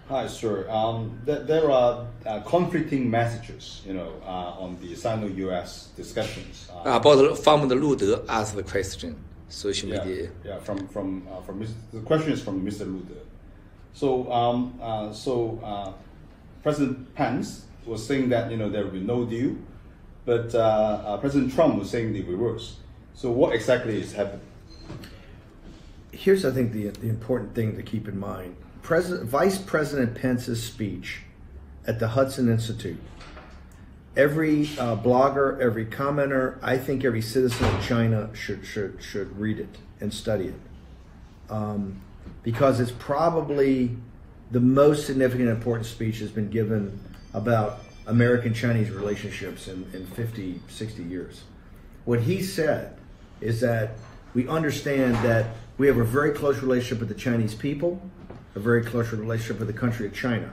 Hi, sir. There are conflicting messages, on the Sino-U.S. discussions. From the 路德 asked the question. Social media. Yeah. The question is from Mr. Lude. So President Pence was saying that there will be no deal, but President Trump was saying the reverse. So what exactly is happening? Here's, I think, the important thing to keep in mind. Vice President Pence's speech at the Hudson Institute. Every blogger, every commenter, I think every citizen of China should read it and study it, because it's probably the most significant, important speech has been given about American-Chinese relationships in 50, 60 years. What he said is that we understand that we have a very close relationship with the Chinese people, a very close relationship with the country of China.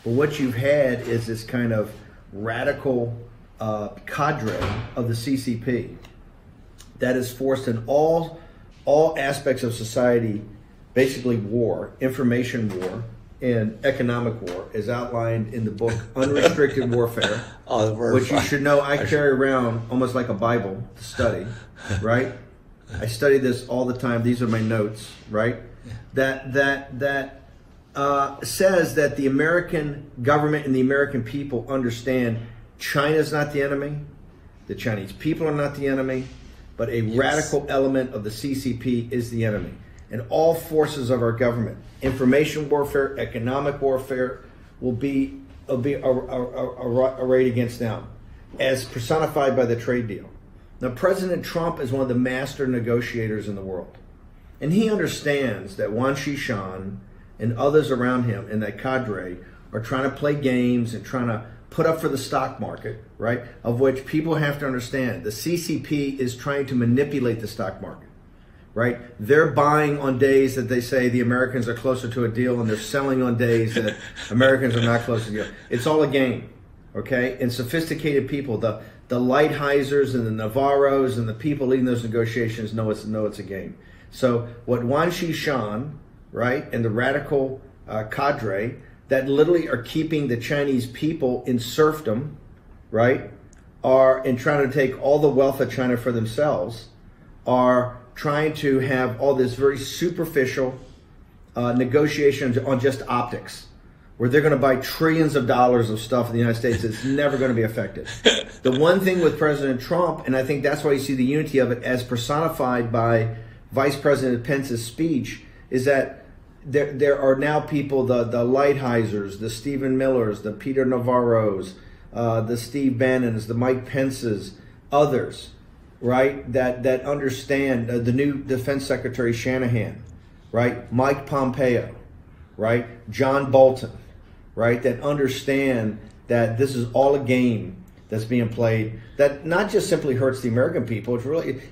But what you've had is this kind of radical cadre of the CCP that is forced in all aspects of society, basically war, information war, and economic war, as outlined in the book Unrestricted Warfare, which you should know I carry around almost like a Bible to study, right? I study this all the time. These are my notes, right? That says that the American government and the American people understand China's not the enemy, the Chinese people are not the enemy, but a radical element of the CCP is the enemy. And all forces of our government, information warfare, economic warfare, will be arrayed against them, as personified by the trade deal. Now, President Trump is one of the master negotiators in the world. And he understands that Wang Qishan and others around him in that cadre are trying to play games and trying to put up for the stock market, right? Of which people have to understand the CCP is trying to manipulate the stock market, right? They're buying on days that they say the Americans are closer to a deal, and they're selling on days that Americans are not close to a deal. It's all a game, okay? And sophisticated people, the Lighthisers and the Navarros and the people leading those negotiations know it's a game. So what Wang Qishan, right, and the radical cadre that literally are keeping the Chinese people in serfdom, right, are in trying to take all the wealth of China for themselves, are trying to have all this very superficial negotiations on just optics, where they're going to buy trillions of dollars of stuff in the United States that's never going to be effective. The one thing with President Trump, and I think that's why you see the unity of it as personified by Vice President Pence's speech, is that there are now people, the Lighthisers, the Stephen Millers, the Peter Navarros, the Steve Bannons, the Mike Pences, others, right, that understand, the new Defense Secretary Shanahan, right, Mike Pompeo, right, John Bolton, right, that understand that this is all a game that's being played, that not just simply hurts the American people,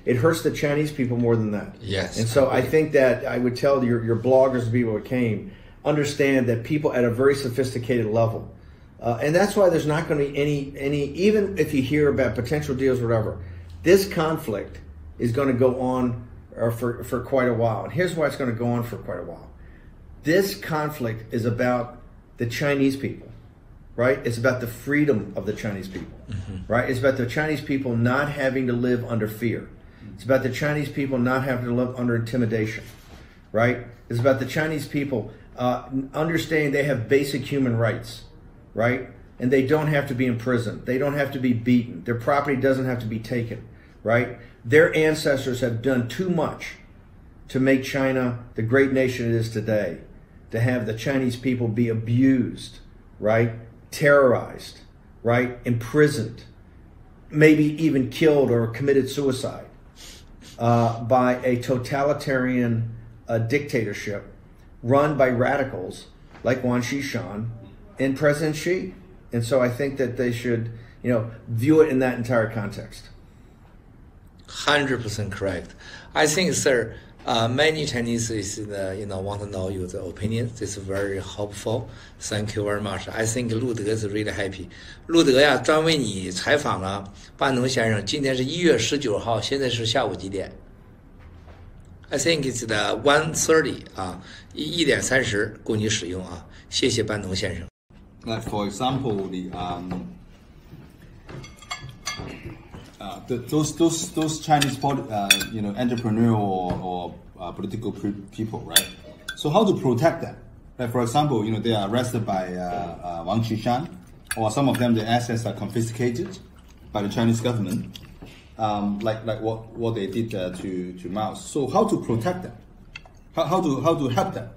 it hurts the Chinese people more than that. Yes. And so I think that I would tell your bloggers, the people who came, understand that people at a very sophisticated level, and that's why there's not going to be any, even if you hear about potential deals or whatever, this conflict is going to go on for quite a while. And here's why it's going to go on for quite a while. This conflict is about the Chinese people, right? It's about the freedom of the Chinese people, right? It's about the Chinese people not having to live under fear. It's about the Chinese people not having to live under intimidation, right? It's about the Chinese people understanding they have basic human rights, right? And they don't have to be imprisoned. They don't have to be beaten. Their property doesn't have to be taken, right? Their ancestors have done too much to make China the great nation it is today, to have the Chinese people be abused, right? Terrorized, right? Imprisoned, maybe even killed or committed suicide by a totalitarian dictatorship run by radicals like Wang Qishan and President Xi. And so I think that they should, view it in that entire context. 100% correct. I think, sir, many Chinese want to know your opinion. This is very helpful. Thank you very much. I think 路德 is really happy. 路德呀，专为你采访了半农先生。今天是1月19号，现在是下午几点 I think it's the 130啊，1.30供你使用啊。谢谢班农先生。Like for example, those Chinese entrepreneur or political people, right? So how to protect them? Like for example, they are arrested by Wang Qishan, or some of them their assets are confiscated by the Chinese government, like what they did to Mao. So how to protect them? How to help them?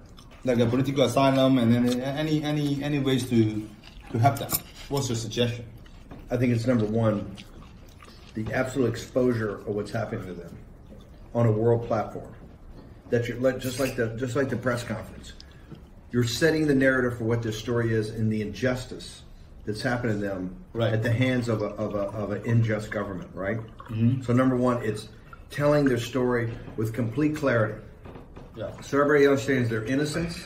Like a political asylum, and then any ways to help them? What's your suggestion? I think it's number one, the absolute exposure of what's happening to them on a world platform. That you just like the press conference, you're setting the narrative for what this story is and the injustice that's happening to them at the hands of an unjust government, right? Mm-hmm. So number one, it's telling their story with complete clarity. Yeah. So everybody understands their innocence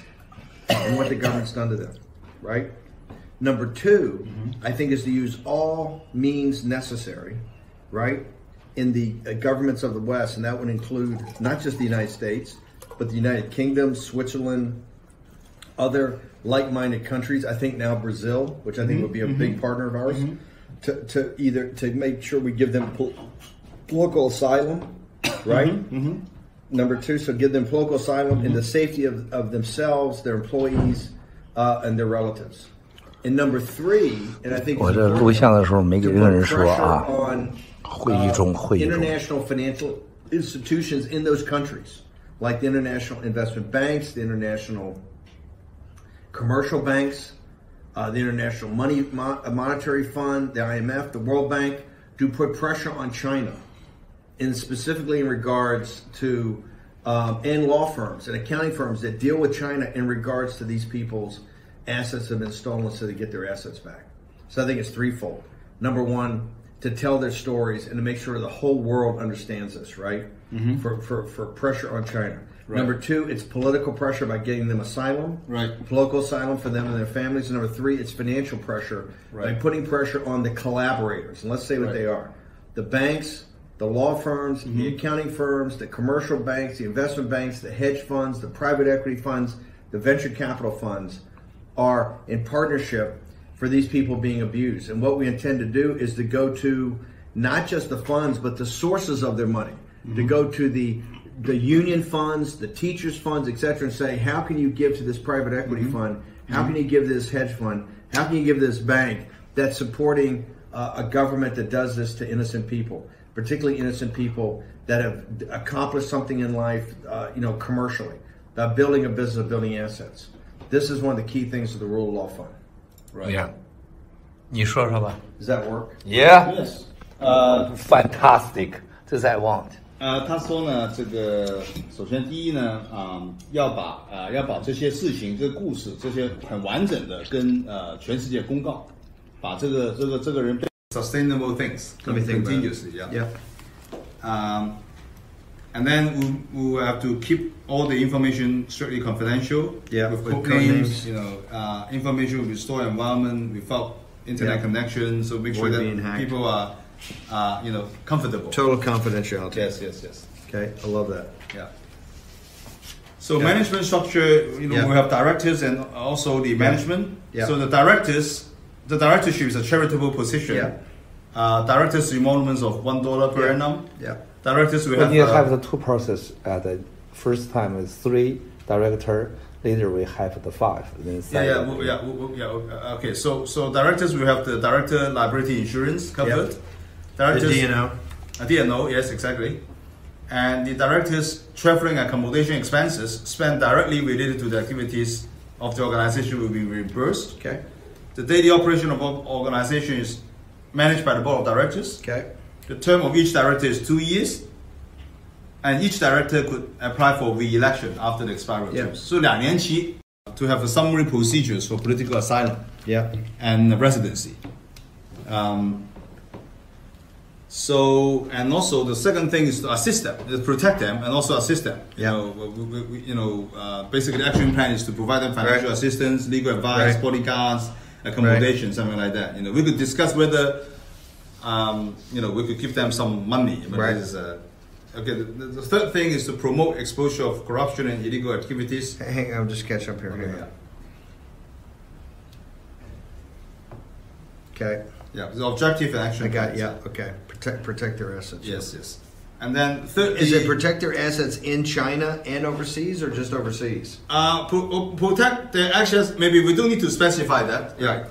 and what the government's done to them, right? Number two, I think, is to use all means necessary, right, in the governments of the West, and that would include not just the United States, but the United Kingdom, Switzerland, other like-minded countries. I think now Brazil, which I think would be a big partner of ours, to make sure we give them political asylum, right? Number two, so give them political asylum in the safety of themselves, their employees, and their relatives. And number three, and I think 我这录像的时候没给任何人说啊。 international financial institutions in those countries, like the international investment banks, the international commercial banks, the International Monetary Fund, the IMF, the World Bank, to put pressure on China, and specifically in regards to and law firms and accounting firms that deal with China in regards to these people's assets have been stolen, so they get their assets back. So I think it's threefold. Number one, to tell their stories and to make sure the whole world understands this, right? For pressure on China. Right. Number two, it's political pressure by getting them asylum, political asylum for them and their families. And number three, it's financial pressure by putting pressure on the collaborators. And let's say what they are: the banks, the law firms, the accounting firms, the commercial banks, the investment banks, the hedge funds, the private equity funds, the venture capital funds are in partnership for these people being abused. And what we intend to do is to go to not just the funds, but the sources of their money, to go to the union funds, the teachers funds, etc., and say, how can you give to this private equity fund? How can you give to this hedge fund? How can you give to this bank that's supporting a government that does this to innocent people, particularly innocent people that have accomplished something in life, commercially, about building a business, of building assets. This is one of the key things of the rule of law fund. Right. Yeah. 你说说吧。 Does that work? Yeah. Yes. Fantastic. This I want. 他说呢，这个首先第一呢，要把这些事情、这个故事、这些很完整的跟全世界公告，把这个人 sustainable things continuously, yeah. And then we will have to keep all the information strictly confidential. Yeah, with code names, information will be stored environment without internet connection. So make sure that people are, comfortable. Total confidentiality. Yes. Okay, I love that. Yeah. So management structure, we have directors and also the management. Yeah. So the directorship is a charitable position. Yeah. Directors emoluments of $1 per annum. Yeah. Directors we you have the two process. The first time is 3 director. Later we have the 5. Then 7. Okay. So directors we have the director liability insurance covered. Yep. Directors, the D&O. D&O, yes, exactly. And the directors' traveling accommodation expenses spent directly related to the activities of the organization will be reimbursed. Okay. The daily operation of organization is managed by the board of directors. Okay. The term of each director is 2 years, and each director could apply for re-election after the expiry of terms. So 2年期 to have a summary procedures for political asylum and residency. So, and also the second thing is to assist them, to protect them, and also assist them. Basically, the action plan is to provide them financial assistance, legal advice, bodyguards, accommodation, something like that. We could discuss whether, we could give them some money. But this is Okay, the third thing is to promote exposure of corruption and illegal activities. Hang on, I'm just catching up here. Okay, Hang on. Okay. Yeah, the objective and action. I got plans. yeah. Okay. Protect their assets. Yes. And then third Is it protect their assets in China and overseas, or just overseas? Protect their assets. Maybe we don't need to specify that. Yeah.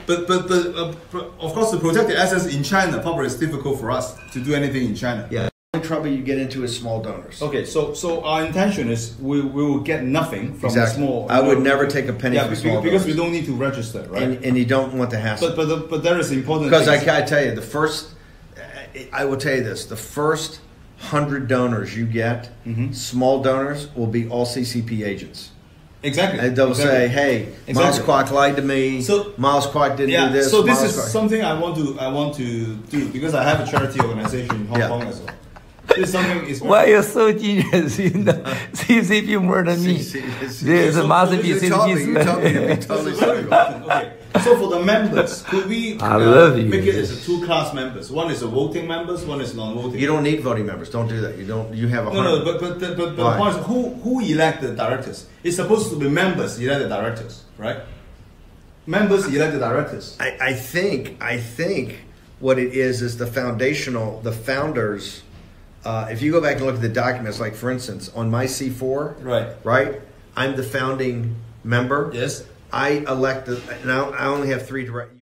But of course, to protect the assets in China, probably it's difficult for us to do anything in China. Yeah. The only trouble you get into is small donors. Okay, so our intention is we will get nothing from the Exactly. small. I would never take a penny from small because donors. we don't need to register, right? And you don't want the hassle. But there is important. Because things. I tell you, I will tell you this: the first 100 donors you get, small donors, will be all CCP agents. Exactly. And they'll say, "Hey, Miles Kwok lied to me. So Miles Kwok didn't do this." So this Miles is Kwok. something I want to do because I have a charity organization in Hong Kong as well. This is something is. Why you so genius in the CCP more than me? This must be You told me to be totally serious. Okay. So for the members, could we I love you. make it as a two-class members? One is a voting members, one is non-voting. You don't need voting members. Don't do that. You don't. You have a No, but the point is who elect the directors? It's supposed to be members elect the directors, right? Members elect the directors. I think what it is the founders. If you go back and look at the documents, like for instance, on my C4, right, I'm the founding member. Yes. I elect now. I only have 3 direct.